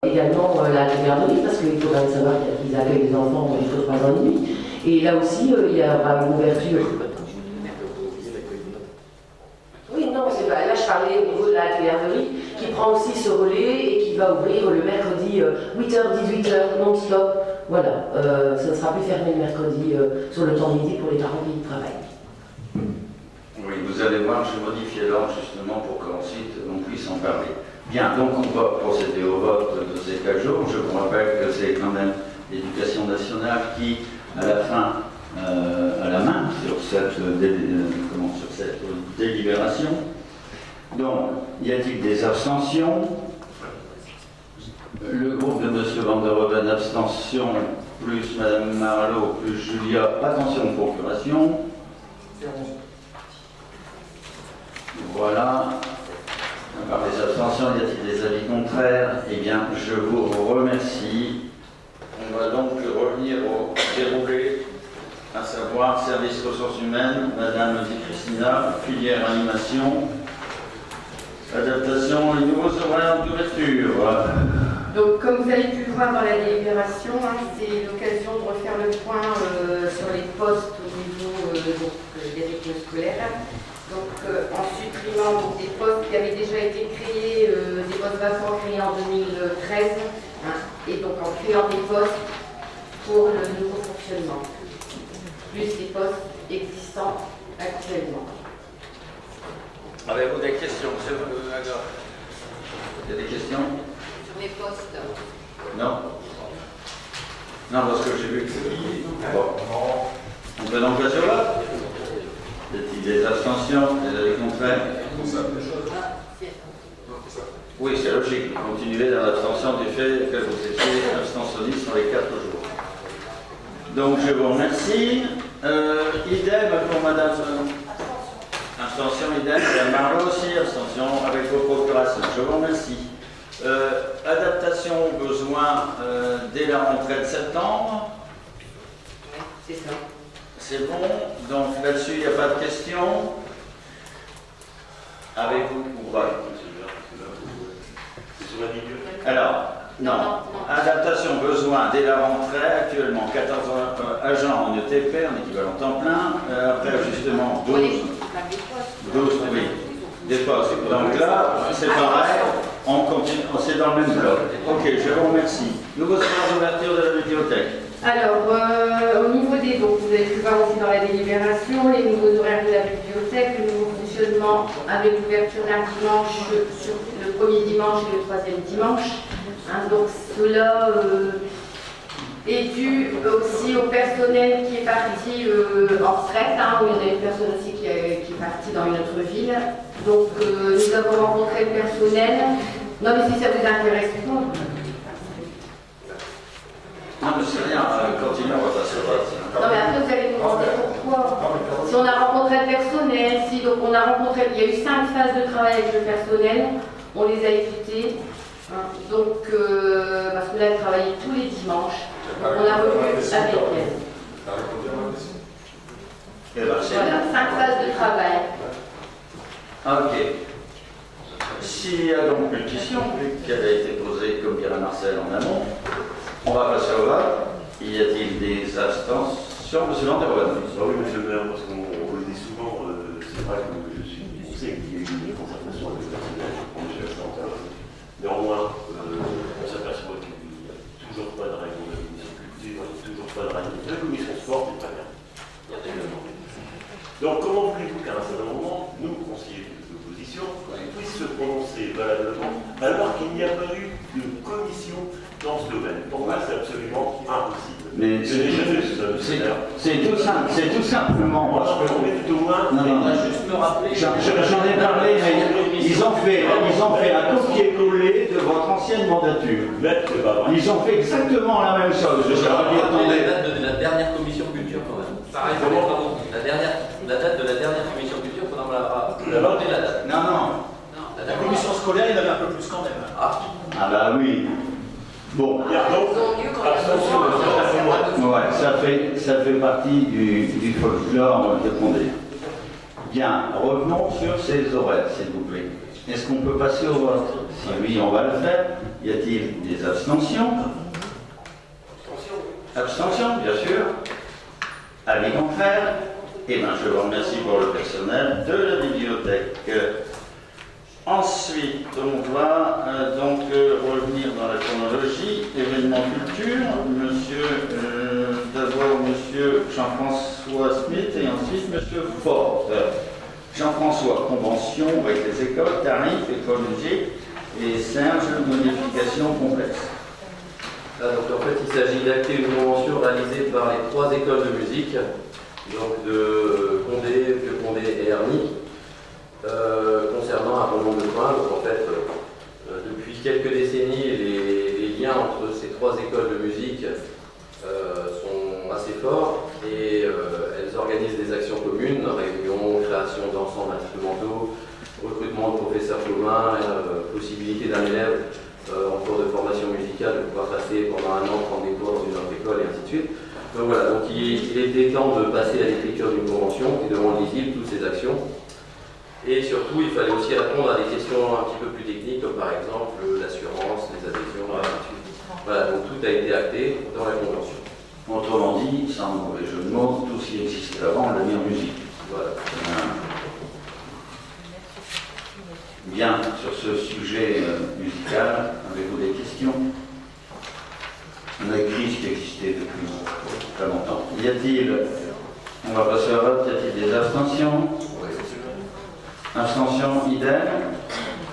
Également la garderie, parce qu'il faut quand même savoir qu'ils accueillent des enfants jusqu'aux 3 ans et demi. Et là aussi, il y aura une ouverture. Oui, non, c'est pas. Là, je parlais au niveau de la garderie, qui prend aussi ce relais et qui va ouvrir le mercredi 8h-18h non-stop. Voilà, ça ne sera plus fermé le mercredi sur le temps de midi pour les parents qui y travaillent. Oui, vous allez voir, j'ai modifié l'ordre justement pour qu'ensuite on puisse en parler. Bien, donc on va procéder au vote de ces 4 jours. Je vous rappelle que c'est quand même l'Éducation nationale qui, à la fin, a la main sur cette délibération. Donc, y a-t-il des abstentions? Le groupe de M. Van der Hoeven, abstention, plus Mme Marlot, plus Julia, attention procuration. Voilà. À part les abstentions, y a-t-il des avis contraires? Eh bien, je vous remercie. On va donc revenir au déroulé, à savoir service ressources humaines, Madame Christina, filière animation, adaptation et nouveaux horaires d'ouverture. Donc, comme vous avez pu le voir dans la délibération, c'est l'occasion de refaire le point sur les postes au niveau des rythmes scolaires. Donc, en supprimant des postes qui avaient déjà été créés, des postes vacants créés en 2013, et donc en créant des postes pour le nouveau fonctionnement, plus les postes existants actuellement. Avez-vous des questions, M. Lagarde? Il y a des questions? Sur les postes. Non? Non, parce que j'ai vu que c'est... Bon. On peut donc passer au vote? Y a-t-il des abstentions, des avis contraires? Oui, c'est logique. Continuez dans l'abstention du fait que vous étiez abstentionniste dans les 4 jours. Donc, je vous remercie. Idem pour Madame... Abstention, idem. Madame Marlot aussi, abstention avec vos procurations. Je vous remercie. Adaptation aux besoins dès la rentrée de septembre. Oui, c'est ça. C'est bon. Donc, là-dessus, il n'y a pas de questions. Avez-vous ou pas? Alors, non. Adaptation besoin dès la rentrée, actuellement 14 agents en ETP, en équivalent temps plein, après justement 12, oui, des postes. Donc là, c'est pareil, on continue, c'est dans le même bloc. Ok, je vous remercie. Nouveaux horaires d'ouverture de la bibliothèque. Alors, au niveau des... Donc, vous avez pu voir aussi dans la délibération, les nouveaux horaires de la bibliothèque, le nouveau fonctionnement avec l'ouverture d'un dimanche sur le premier dimanche et le troisième dimanche. Donc, cela est dû aussi au personnel qui est parti en retraite. Où il y a une personne aussi qui est partie dans une autre ville. Donc, nous avons rencontré le personnel. Non, mais si ça vous intéresse pas... Non, mais c'est rien, continuez, on va passer au vote. Non, mais après, vous allez me demander pourquoi. Si on a rencontré le personnel, si donc on a rencontré, il y a eu 5 phases de travail avec le personnel, on les a écoutées. Donc, parce que là, elle travaillait tous les dimanches, donc on a revu avec elle. Voilà, 5 phases de travail. Ok. S'il y a donc une question, vu qu'elle a été posée, comme dirait Marcel, en amont, on va passer au vote. Y a-t-il des abstentions? Monsieur Van der Hoeven. Oui, monsieur le maire, parce qu'on le dit souvent, c'est vrai que je suis poussé qu'il y ait une concertation avec le personnel, monsieur Chantal. Néanmoins, on s'aperçoit qu'il n'y a toujours pas de règle de la commission culture, toujours pas de règle de la commission sport, c'est très bien. Donc, comment voulez-vous qu'à un certain moment, nous, conseillers de l'opposition, puissions se prononcer valablement alors qu'il n'y a pas eu de commission dans ce domaine? Pour moi, c'est absolument impossible. Mais c'est tout simple, c'est tout simplement. Moi, je peux tomber tout au moins. Non, juste me rappeler. j'en ai parlé, mais ils ont fait un copier-coller de votre ancienne mandature. C'est pas vrai. Ils ont fait exactement la même chose. Je leur ai dit, attendez. La date de la dernière commission culture quand même. Pareil pour les travaux. La date de la dernière commission culture, il faudra me la rappeler la date. Non. La commission scolaire, il y en avait un peu plus quand même. Ah bah oui. Bon. Ouais, ça fait partie du folklore de Condé. Bien, revenons sur ces horaires, s'il vous plaît. Est-ce qu'on peut passer au vote? Si oui, on va le faire. Y a-t-il des abstentions? Abstention, bien sûr. Avis contraire? Eh bien, je vous remercie pour le personnel de la bibliothèque. Ensuite, on va revenir dans la chronologie. Événement culture, d'abord monsieur Jean-François Smith et ensuite monsieur Ford. Jean-François, convention avec les écoles, tarifs, école musique et Serge, modification complexe. Donc en fait, il s'agit d'acter une convention réalisée par les 3 écoles de musique, donc de Condé, Vieux-Condé et Herny, concernant un bon nombre de points. Donc en fait, depuis quelques décennies, les liens entre ces 3 écoles de musique sont assez forts et elles organisent des actions communes, réunions, création d'ensembles instrumentaux, recrutement de professeurs communs, possibilité d'un élève en cours de formation musicale de pouvoir passer pendant un an prendre des cours dans une autre école et ainsi de suite. Donc voilà, donc il était temps de passer à l'écriture d'une convention et de rendre lisible toutes ces actions. Et surtout, il fallait aussi répondre à des questions un petit peu plus techniques, comme par exemple l'assurance, les adhésions, et ainsi de suite. Voilà, donc tout a été acté dans la convention. Autrement dit, sans mauvais jeu de mots, tout ce qui existait avant, on l'a mis en musique. Voilà. Bien, sur ce sujet musical, avez-vous des questions? On a écrit ce qui existait depuis très longtemps. Y a-t-il, on va passer au vote, y a-t-il des abstentions? Abstention idem.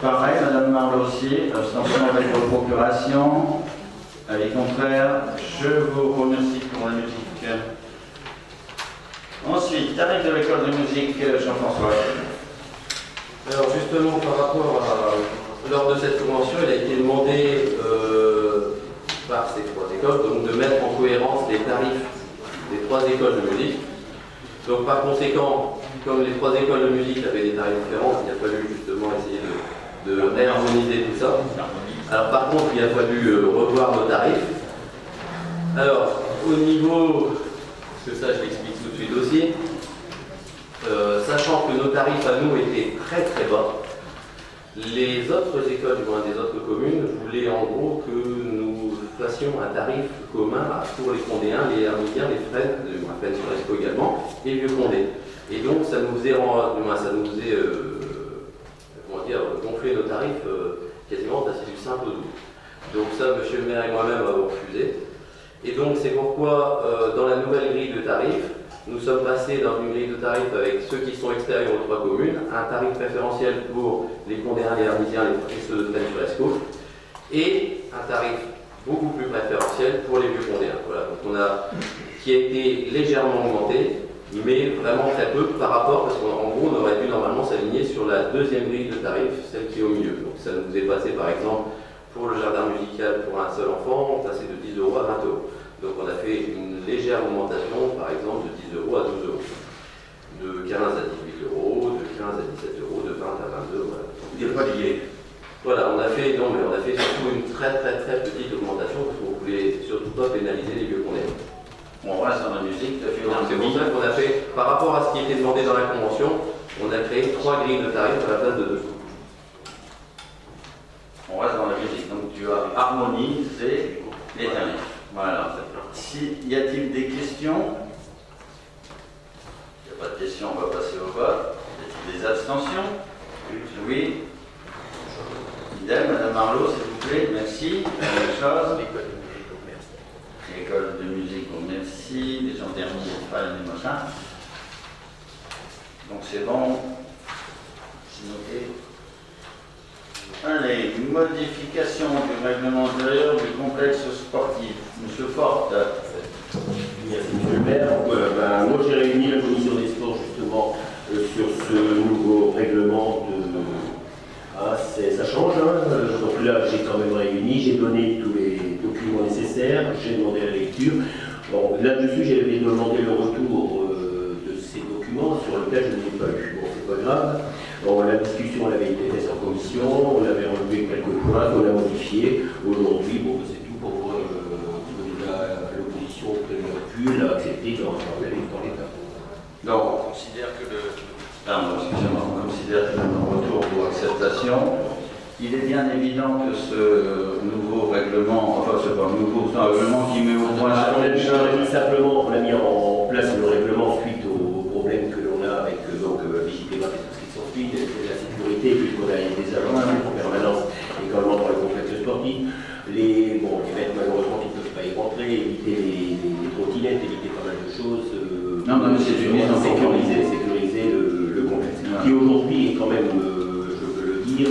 Pareil, Madame Marlossier, abstention avec vos procurations. Avis contraire, je vous remercie pour la musique. Ensuite, tarif de l'école de musique, Jean-François. Alors justement, par rapport à, lors de cette convention, il a été demandé par ces 3 écoles donc, de mettre en cohérence les tarifs des 3 écoles de musique. Donc par conséquent, comme les 3 écoles de musique avaient des tarifs différents, il a fallu justement essayer de réharmoniser tout ça. Alors par contre, il a fallu revoir nos tarifs. Alors, au niveau, parce que ça je l'explique tout de suite aussi, sachant que nos tarifs à nous étaient très très bas, les autres écoles, du moins des autres communes, voulaient en gros que nous fassions un tarif commun pour les Condéens, les Hermitiens, les Fresnes, Fresnes-sur-Escaut également, et Vieux-Condé. Et donc ça nous faisait, gonfler nos tarifs quasiment passer du simple au double. Donc ça, monsieur le maire et moi-même avons refusé. Et donc c'est pourquoi, dans la nouvelle grille de tarifs, nous sommes passés dans une grille de tarifs avec ceux qui sont extérieurs aux 3 communes, un tarif préférentiel pour les Condéens, les Hermitiens et ceux de Fresnes-sur-Escaut, et un tarif beaucoup plus préférentiel pour les Vieux-Condéens. Voilà, donc qui a été légèrement augmenté, mais vraiment très peu par rapport, parce qu'en gros, on aurait dû normalement s'aligner sur la 2e grille de tarifs, celle qui est au milieu. Donc ça nous est passé par exemple pour le jardin musical pour un seul enfant, on passait de 10 € à 20 €. Donc on a fait une légère augmentation, par exemple de 10 € à 12 €, de 15 à 18 €, de 15 à 17 €, de 20 à 22 €. Voilà. Il n'est pas lié. Voilà, on a fait surtout une très petite augmentation parce qu'on ne voulait surtout pas pénaliser les Vieux-Condés. On reste dans la musique, C'est pour ça qu'on a fait, par rapport à ce qui était demandé dans la convention, on a créé 3 grilles de tarifs à la place de 2. On reste dans la musique, donc tu as harmonisé les tarifs. Voilà. Y a-t-il des questions? Il n'y a pas de questions, on va passer au vote. Y a-t-il des abstentions? Oui. Idem, Madame Marlot, s'il vous plaît, merci. La même chose. L'école de musique, bon, merci. Les gens derniers, pas les machins. Donc c'est bon. C'est noté. Allez, modification du règlement intérieur du complexe sportif. Monsieur Forte. Merci, monsieur le maire. Moi, j'ai réuni la commission des sports justement sur ce nouveau règlement de. Ça change, hein. Donc là, j'ai quand même réuni, j'ai donné tous les documents nécessaires, j'ai demandé la lecture. Bon, là-dessus, j'avais demandé le retour de ces documents sur lesquels je n'ai pas eu. Bon, c'est pas grave. Bon, la discussion elle avait été faite en commission, on avait relevé quelques points, on a modifié. Aujourd'hui, bon, c'est tout pour l'opposition que le recul a accepté dans l'état. Donc, on considère que on considère que le retour retour pour acceptation. Il est bien évident que ce nouveau règlement, enfin c'est pas nouveau, c'est un règlement qui met au point certaines choses. Simplement, on a mis en place le règlement suite aux problèmes que l'on a avec Vigipéma et tout ce qui s'ensuit, la sécurité, puisqu'on a des agents en permanence également dans le complexe sportif. Les bêtes malheureusement qui ne peuvent pas y rentrer, éviter les trottinettes, éviter pas mal de choses. Non, mais c'est une mise en sécuriser le complexe. Qui aujourd'hui est quand même, je peux le dire,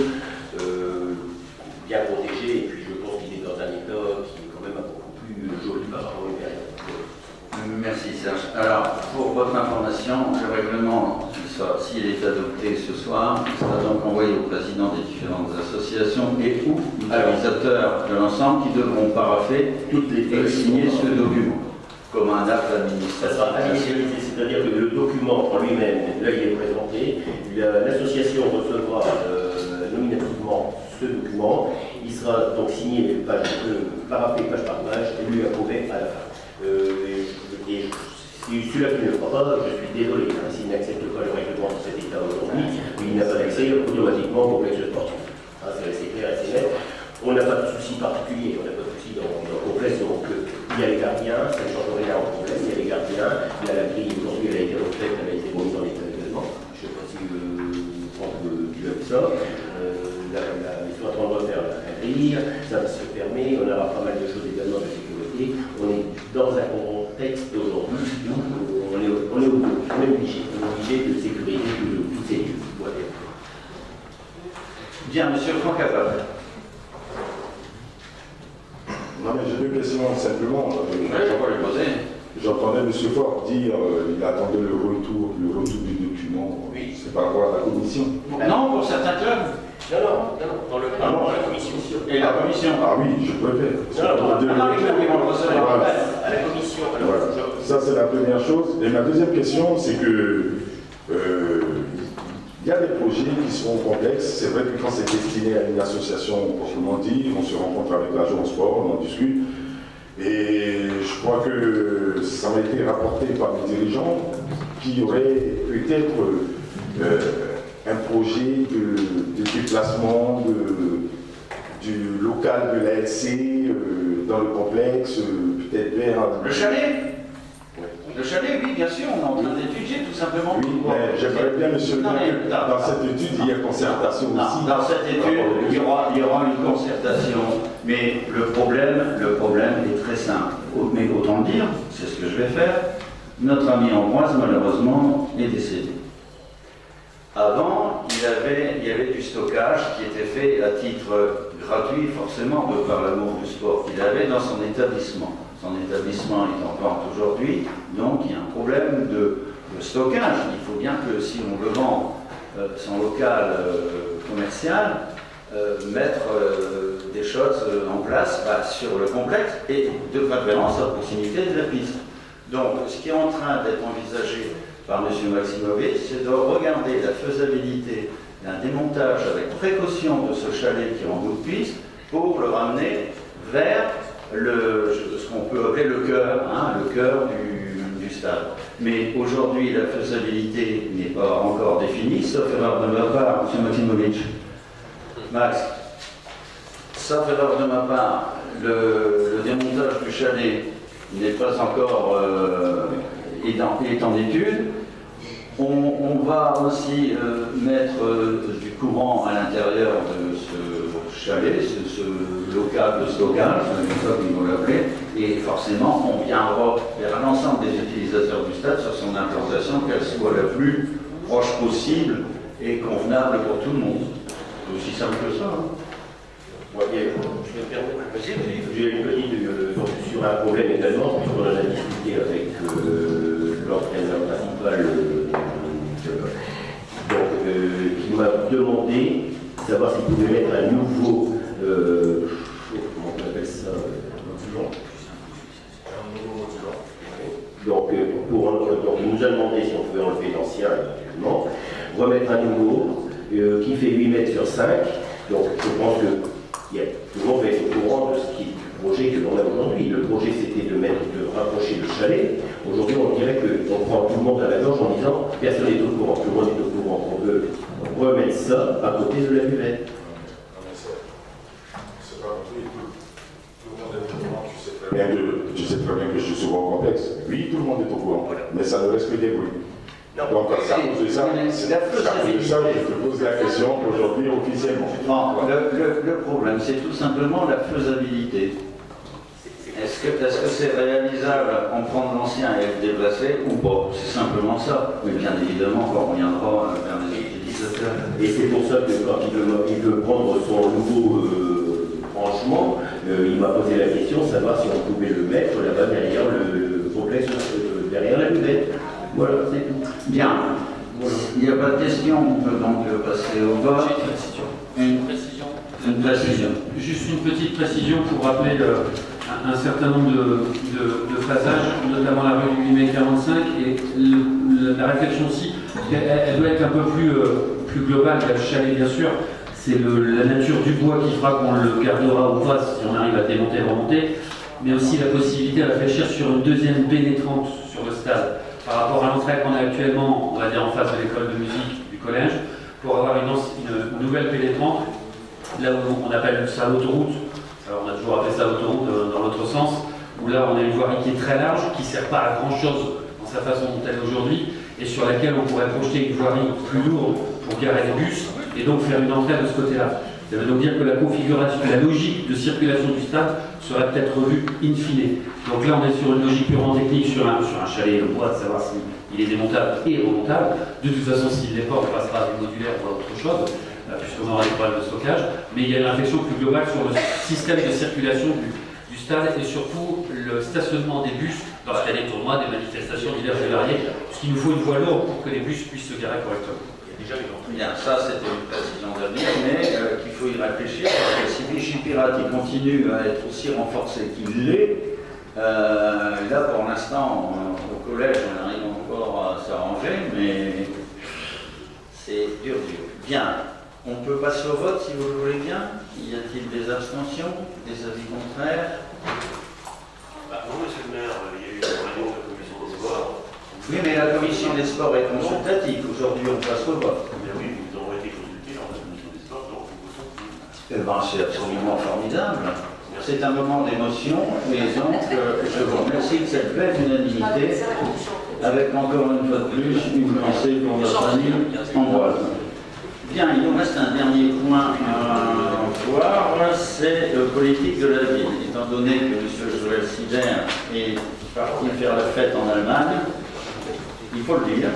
bien protégé, et puis je pense qu'il est dans un état qui est quand même beaucoup plus joli par rapport à une période. Merci Serge. Alors, pour votre information, le règlement, s'il est adopté ce soir, il sera donc envoyé au président des différentes associations et ou organisateurs de l'ensemble qui devront paraffer et signer ce document, comme un acte Ça sera administratif, c'est-à-dire que le document en lui-même, là il est présenté, l'association recevra nominativement ce document, il sera donc signé paraffé page par page et lui approuvé à la fin. Et celui-là qui ne le fera pas, je suis désolé, s'il n'accepte pas le règlement de cet État aujourd'hui, il n'a pas d'accès automatiquement au complexe sportif. C'est clair et c'est net. On n'a pas de souci particulier, on n'a pas de souci dans le complexe, donc il y a les gardiens, ça ne change rien au complexe, il y a les gardiens, il y a la grille, aujourd'hui elle a été refaite, elle a été remise dans l'état également, je ne sais pas si tu as vu ça, ils sont en train de refaire la grille, ça se permet, on aura pas mal de choses également de sécurité, on est dans un contexte aujourd'hui, on est obligé de sécuriser tous ces lieux. Bien, monsieur Franck Capable. Non mais j'ai deux questions simplement. J'entendais M. Fort dire qu'il attendait le retour du document. Oui. C'est par rapport à la commission. Non, pour certains clubs. Non, dans le plan, la commission. Et la commission. Ah oui, je préfère. Non, les clubs, ils vont le recevoir. Voilà. À la commission. Voilà. Ça c'est la première chose. Et ma deuxième question, c'est que il y a des projets qui seront complexes. C'est vrai que quand c'est destiné à une association, proprement dit, on se rencontre avec l'agent sport, on en discute. Et je crois que ça m'a été rapporté par les dirigeants qu'il y aurait peut-être un projet de déplacement du local de l'ALC dans le complexe, peut-être vers... Le chalet. Le chalet, oui, bien sûr, on est en train d'étudier tout simplement. Oui, mais j'aimerais bien, monsieur, que dans cette étude, il y a concertation aussi. Dans cette étude, il y aura une concertation, mais le problème est très simple. Mais autant le dire, c'est ce que je vais faire. Notre ami Ambroise, malheureusement, est décédé. Avant, il y avait du stockage qui était fait à titre gratuit, forcément, de par l'amour du sport qu'il avait dans son établissement. Son établissement est en vente aujourd'hui, donc il y a un problème de stockage. Il faut bien que si on le vend, son local commercial, mettre des choses en place sur le complexe et de préférence à proximité de la piste. Donc ce qui est en train d'être envisagé par M. Maximovic, c'est de regarder la faisabilité d'un démontage avec précaution de ce chalet qui est en bout de piste pour le ramener vers ce qu'on peut appeler le cœur du stade. Mais aujourd'hui, la faisabilité n'est pas encore définie, sauf erreur de ma part, M. Maximovic. Max, sauf erreur de ma part, le démontage du chalet n'est pas encore est en étude. On va aussi mettre du courant à l'intérieur de ce chalet, ce local de stockage, c'est comme ça qu'ils vont l'appeler, et forcément on viendra vers l'ensemble des utilisateurs du stade sur son implantation, qu'elle soit la plus proche possible et convenable pour tout le monde. C'est aussi simple que ça. Moi, je me permets, j'ai une petite sur un problème également, puisqu'on en a discuté avec l'entraîneur principal, qui m'a demandé de savoir s'il pouvait mettre un nouveau, comment on appelle ça, modulant. Donc, il nous a demandé si on pouvait enlever l'ancien, éventuellement, remettre un nouveau qui fait 8 mètres sur 5. Donc, je pense que tout le monde va être au courant de ce qui est du projet que l'on a aujourd'hui. le projet c'était de rapprocher le chalet. Aujourd'hui, on dirait qu'on prend tout le monde à la gorge en disant personne n'est au courant, tout le monde est au courant. On veut remettre ça à côté de la buvette. C'est pas compris. Tout le monde est au courant. Tu sais très bien que je suis souvent complexe. Oui, tout le monde est au courant. Mais ça ne reste que des bruits. Donc, à cause de ça, je te pose la question aujourd'hui officiellement. Non, le problème, c'est tout simplement la faisabilité. Est-ce que c'est réalisable en prendre l'ancien et le déplacer ou pas? C'est simplement ça. Mais bien évidemment, quand on reviendra vers les utilisateurs. Et c'est pour ça que quand il veut prendre son nouveau branchement, il m'a posé la question, savoir si on pouvait le mettre là-bas derrière le complexe, derrière la buvette. Voilà, c'est tout. Bien. Voilà. Il n'y a pas de question, on peut donc passer au vote. Une précision. Une précision. Juste une petite précision pour rappeler un certain nombre de passages, notamment la rue du 8 mai 45, et la réflexion aussi, elle doit être un peu plus globale. Le chalet, bien sûr, c'est la nature du bois qui fera qu'on le gardera ou pas si on arrive à démonter et remonter, mais aussi la possibilité de réfléchir sur une deuxième pénétrante sur le stade par rapport à l'entrée qu'on a actuellement, on va dire en face de l'école de musique du collège, pour avoir une nouvelle pénétrante, là où on appelle ça l'autoroute. Alors on a toujours appelé ça l'autoroute dans l'autre sens, où là on a une voirie qui est très large, qui ne sert pas à grand chose dans sa façon dont elle est aujourd'hui, et sur laquelle on pourrait projeter une voirie plus lourde pour garer les bus, et donc faire une entrée de ce côté-là. Ça veut donc dire que la configuration, la logique de circulation du stade serait peut-être revue in fine. Donc là, on est sur une logique purement technique sur un chalet en bois, de savoir s'il est démontable et remontable. De toute façon, s'il l'est pas, on passera à du modulaire ou à autre chose, puisqu'on aura des problèmes de stockage. Mais il y a une réflexion plus globale sur le système de circulation du stade et surtout le stationnement des bus dans la des tournois, des manifestations diverses et variées, puisqu'il nous faut une voie lourde pour que les bus puissent se garer correctement. Bien, ça c'était une précision d'avenir, mais qu'il faut y réfléchir, parce que si Vichy Pirate il continue à être aussi renforcé qu'il l'est, là pour l'instant au collège on arrive encore à s'arranger, mais c'est dur. Bien, on peut passer au vote si vous le voulez bien. Y a-t-il des abstentions, des avis contraires? Oui, monsieur le maire, il y a eu une réunion de la commission des sports. Oui, mais la commission des sports est consultative. Aujourd'hui, on passe au vote. Mais oui, nous avons été consultés dans la commission des sports, donc nous votons. Eh ben, c'est absolument formidable. C'est un moment d'émotion, et donc je vous remercie de cette belle unanimité, avec encore une fois de plus une pensée pour notre ami Ambroise. Bien, il nous reste un dernier point à voir, c'est politique de la ville. Étant donné que M. Joël Sider est parti faire la fête en Allemagne, il faut le dire,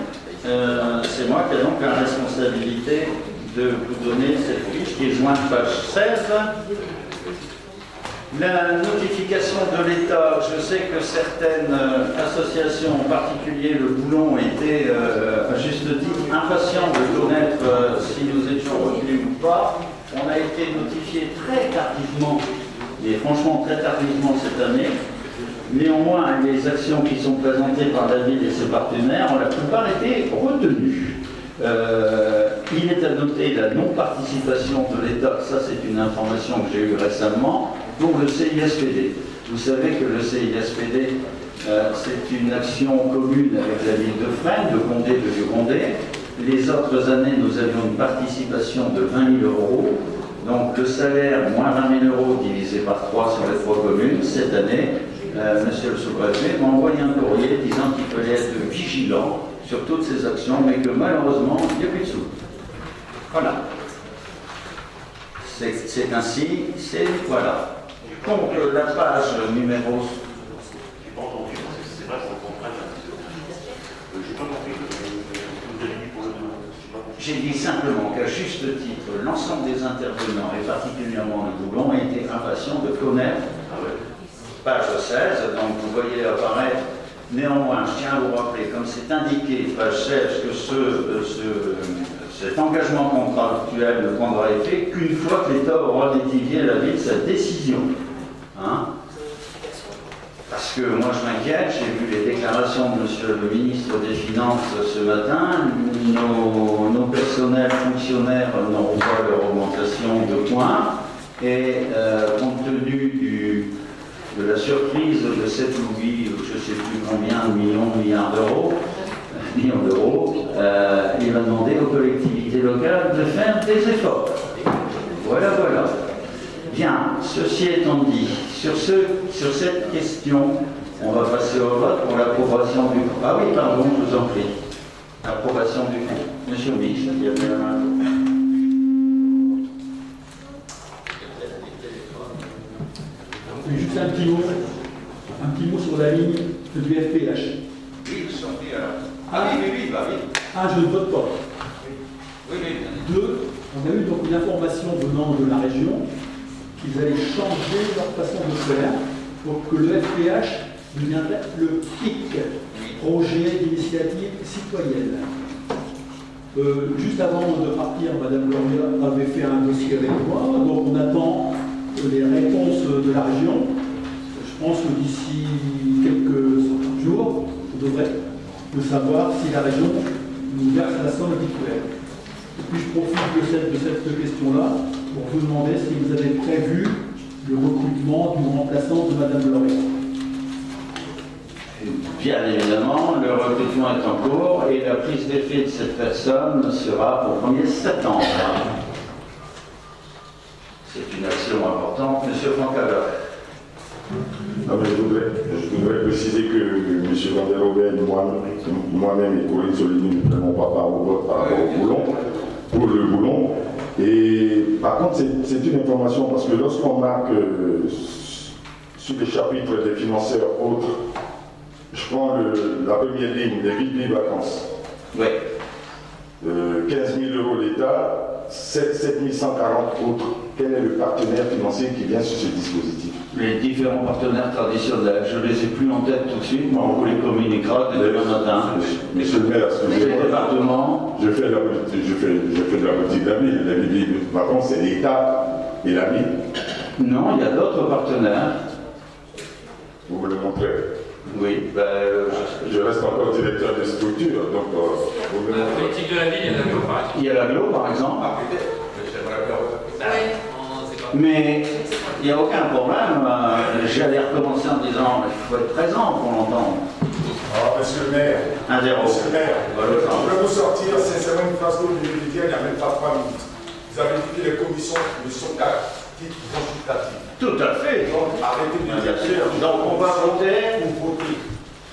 c'est moi qui ai donc la responsabilité de vous donner cette fiche qui est jointe page 16. La notification de l'État, je sais que certaines associations, en particulier le Boulon, étaient à juste titre impatients de connaître si nous étions revenus ou pas. On a été notifié très tardivement, et franchement très tardivement cette année. Néanmoins, les actions qui sont présentées par la ville et ses partenaires ont la plupart été retenues. Il est à noter la non-participation de l'État, ça c'est une information que j'ai eue récemment, pour le CISPD. Vous savez que le CISPD, c'est une action commune avec la ville de Fresnes, de Condé, de Vieux-Condé. Les autres années, nous avions une participation de 20 000 €. Donc le salaire, moins 20 000 € divisé par 3 sur les 3 communes. Cette année, monsieur le sous-préfet m'a envoyé un courrier disant qu'il fallait être vigilant sur toutes ces actions, mais que malheureusement, il n'y a plus de sous. Voilà. C'est ainsi, c'est voilà. Donc la page numéro... J'ai pas entendu, parce que c'est vrai qu'on comprenne. J'ai pas compris ce que vous avez dit pour le dos. J'ai dit simplement qu'à juste titre, l'ensemble des intervenants, et particulièrement le Boulon, a été impatient de connaître, page 16, donc vous voyez apparaître. Néanmoins, je tiens à vous rappeler, comme c'est indiqué, page 16, que cet engagement contractuel ne prendra effet qu'une fois que l'État aura notifié à la ville sa décision. Hein? Parce que moi je m'inquiète, j'ai vu les déclarations de monsieur le ministre des Finances ce matin, nos personnels fonctionnaires n'auront pas leur augmentation de points, et compte tenu de la surprise de cette louis, je ne sais plus combien, milliards d'euros, il va demander aux collectivités locales de faire des efforts. Voilà, voilà. Bien, ceci étant dit, sur cette question, on va passer au vote pour l'approbation du compte. Ah oui, pardon, je vous en prie. Approbation du compte. Monsieur le ministre, il y avait juste un petit mot sur la ligne du FPH. Oui, ils sont pris alors. Ah oui, bah oui. Un, je ne vote pas. Oui. Deux, on a eu donc une information venant de la région qu'ils allaient changer leur façon de faire pour que le FPH deviendrait le PIC, projet d'initiative citoyenne. Juste avant de partir, Madame Gloria avait fait un dossier avec moi, donc on attend les réponses de la région. Je pense que d'ici quelques jours, on devrait savoir si la région nous verse la somme habituelle. Et puis je profite de cette question-là pour vous demander si vous avez prévu le recrutement du remplaçant de Madame Gloria. Bien évidemment, le recrutement est en cours et la prise d'effet de cette personne sera au 1er septembre. C'est une action importante. Monsieur Franck Albert. Non, mais je voudrais préciser que M. Van der Hoven, moi-même et Corinne Solini ne prenons pas part au vote par rapport au boulon, pour le boulon. Et par contre, c'est une information parce que lorsqu'on marque sur les chapitres des financeurs autres, je prends la première ligne, les villes vacances. Oui. 15 000 € l'État, 7 140 autres. Quel est le partenaire financier qui vient sur ce dispositif? Les différents partenaires traditionnels, je ne les ai plus en tête tout de suite, mais on vous les communiquera dès demain matin. Monsieur le maire, les départements. Je fais de la politique de la ville. La ville de vacances, c'est l'État et la ville. Non, il y a d'autres partenaires. Vous me le montrez. Oui, je reste encore directeur des structures, donc vous me le La montrez. politique de la ville, il y a l'aglo par exemple. Il y a l'aglo par exemple. Ah, peut-être. Mais il n'y a aucun problème. J'allais recommencer en disant il faut être présent pour l'entendre. Alors, monsieur le maire, 1-0. monsieur le maire, Voilà, je voulais vous sortir sincèrement une phrase que vous avez dit il n'y a même pas 3 minutes. Vous avez dit que les commissions ne sont qu'à titre consultatif. Tout à fait. Donc, arrêtez de Bien dire sûr. Donc on va voter. pour voter.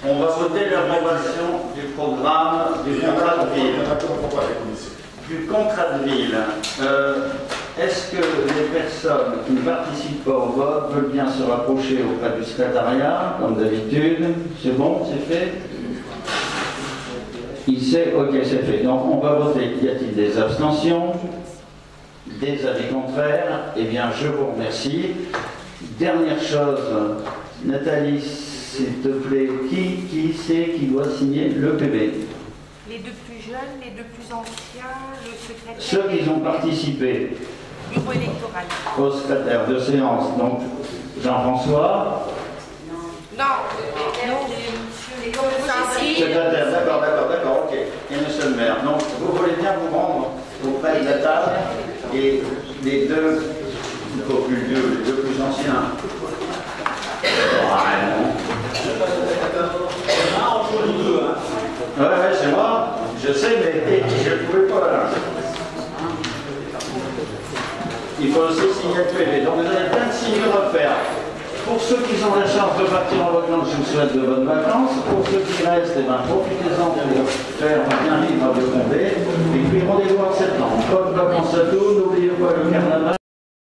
On va voter l'approbation du programme du contrat de ville. Du contrat de ville. Est-ce que les personnes qui ne participent pas au vote veulent bien se rapprocher auprès du secrétariat, comme d'habitude? C'est bon, c'est fait? Il sait, ok, c'est fait. Donc on va voter. Y a-t-il des abstentions? Des avis contraires? Eh bien, je vous remercie. Dernière chose, Nathalie, s'il te plaît, qui c'est qui doit signer le PB? Les deux plus jeunes, les deux plus anciens, le secrétaire. Ceux qui ont participé Bureau électoral. au secrétaire de séance, donc Jean-François. Non, les commissaires. Secrétaire, d'accord, ok. Et monsieur le maire. Donc, vous voulez bien vous rendre auprès de la table et les deux, pas plus vieux, les deux plus anciens. Ouais, c'est moi. Je sais, mais je ne pouvais pas là. Il faut aussi signer le PV. Donc vous avez plein de signures à faire. Pour ceux qui ont la chance de partir en vacances, je vous souhaite de bonnes vacances. Pour ceux qui restent, profitez-en pour faire bien vivre à vos condés. Et puis rendez-vous en septembre. Bonnes vacances à tous. N'oubliez pas le carnaval.